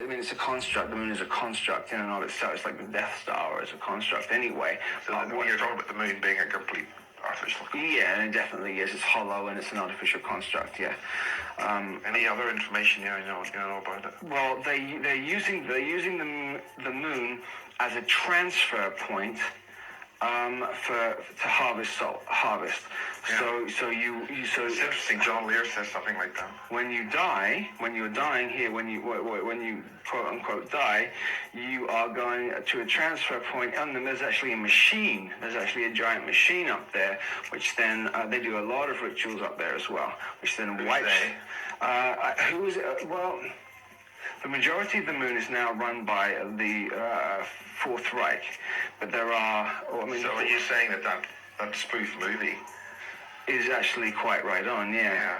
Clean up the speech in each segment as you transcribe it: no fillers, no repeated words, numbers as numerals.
I mean, it's a construct. The moon is a construct in and of itself. It's like the Death Star is a construct anyway. So when you're talking about the moon being a complete artificial construct. Yeah, and it definitely is. It's hollow and it's an artificial construct. Yeah. Any other information you know about it? Well, they're using the moon as a transfer point to harvest. Yeah. So It's interesting. John Lear says something like that. When you're dying here, when you quote unquote die, you are going to a transfer point, and then there's actually a machine. There's actually a giant machine up there, which then they do a lot of rituals up there as well, which then wipes. Who is it? Well, the majority of the moon is now run by the Fourth Reich, but there are. So are you saying that spoof movie is actually quite right on? Yeah.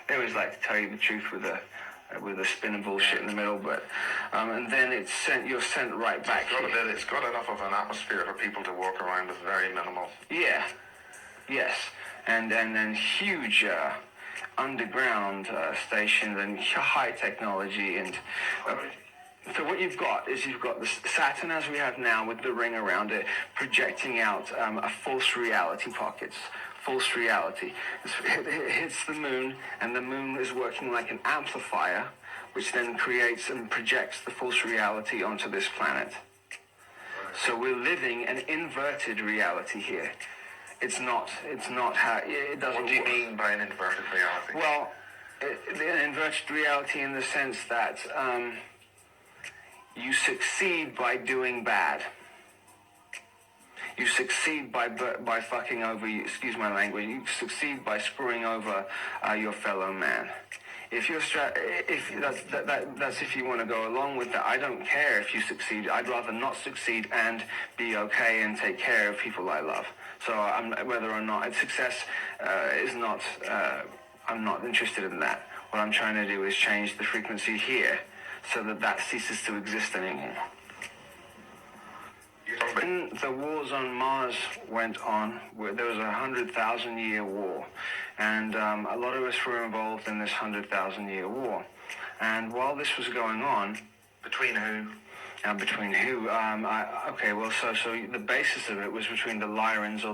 They always like to tell you the truth with a spin of bullshit in the middle, but and then you're sent right back. It's got enough of an atmosphere for people to walk around with very minimal. Yeah. Yes. And then huge underground stations and high technology and. So what you've got the Saturn as we have now with the ring around it, projecting out a false reality pockets. False reality. It hits the moon, and the moon is working like an amplifier, which then creates and projects the false reality onto this planet. So we're living an inverted reality here. It's not how it doesn't. What do you mean by an inverted reality? Well, an inverted reality in the sense that you succeed by doing bad. You succeed by fucking over. Excuse my language. You succeed by screwing over your fellow man. If you're that's if you want to go along with that. I don't care if you succeed. I'd rather not succeed and be okay and take care of people I love. So whether or not success is not. I'm not interested in that. What I'm trying to do is change the frequency here, so that ceases to exist anymore. When the wars on Mars went on, there was 100,000-year war, and a lot of us were involved in this 100,000-year war. And while this was going on, between who? Between who? So the basis of it was between the Lyrans or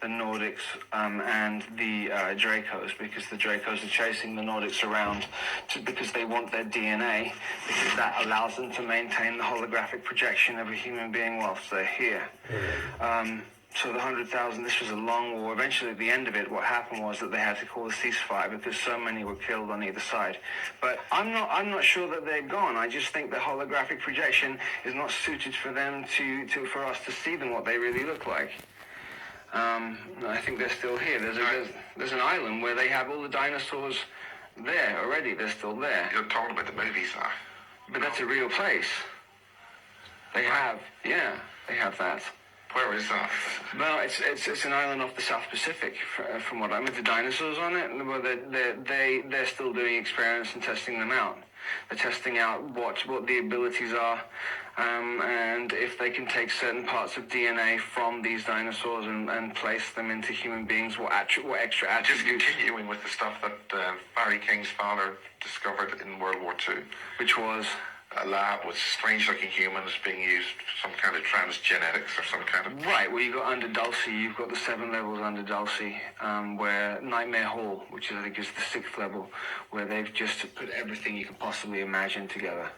the Nordics and the Dracos, because the Dracos are chasing the Nordics around because they want their DNA, because that allows them to maintain the holographic projection of a human being whilst they're here. So the 100,000, this was a long war. Eventually, at the end of it, what happened was that they had to call a ceasefire because so many were killed on either side. But I'm not sure that they're gone. I just think the holographic projection is not suited for them for us to see them what they really look like. I think they're still here. There's an island where they have all the dinosaurs there already. They're still there. You're talking about the movies now. But that's a real place. They have that. Where is that? Well, it's an island off the South Pacific, from what I with the dinosaurs on it. Well, they're still doing experiments and testing them out. They're testing out what the abilities are, and if they can take certain parts of DNA from these dinosaurs and place them into human beings, what extra attributes. Just continuing with the stuff that Barry King's father discovered in World War II, which was a lab with strange-looking humans being used for some kind of transgenetics or some kind of... Right, well, you've got under Dulce, you've got the 7 levels under Dulce, where Nightmare Hall, which I think is the 6th level, where they've just put everything you can possibly imagine together,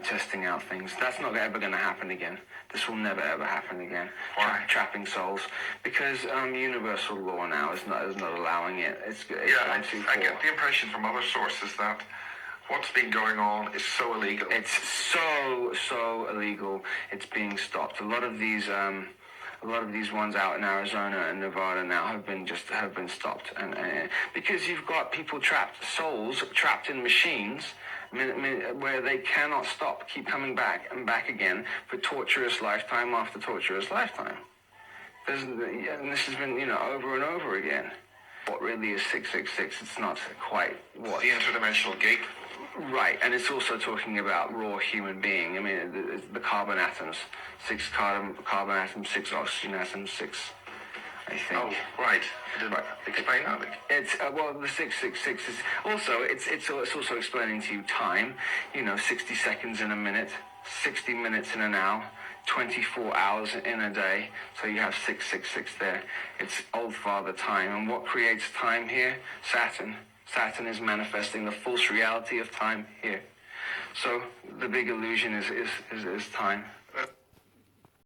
testing out things. That's not ever going to happen again. This will never, ever happen again. Why? Trapping souls. Because universal law now is not allowing it. It's I get the impression from other sources that what's been going on is so illegal. It's so illegal. It's being stopped. A lot of these ones out in Arizona and Nevada now have been stopped, and because you've got people souls trapped in machines, where they cannot stop, keep coming back and back again for torturous lifetime after torturous lifetime. And this has been over and over again. What really is 666? It's not quite what the interdimensional gate. Right, and it's also talking about raw human being. I mean, the carbon atoms, 6 carbon atoms, 6 oxygen atoms, 6 I think. Oh, right. Explain that. It's well, the 666 is also it's also explaining to you time. 60 seconds in a minute, 60 minutes in an hour, 24 hours in a day. So you have 666 there. It's Old Father Time, and what creates time here? Saturn. Saturn is manifesting the false reality of time here. So the big illusion is time.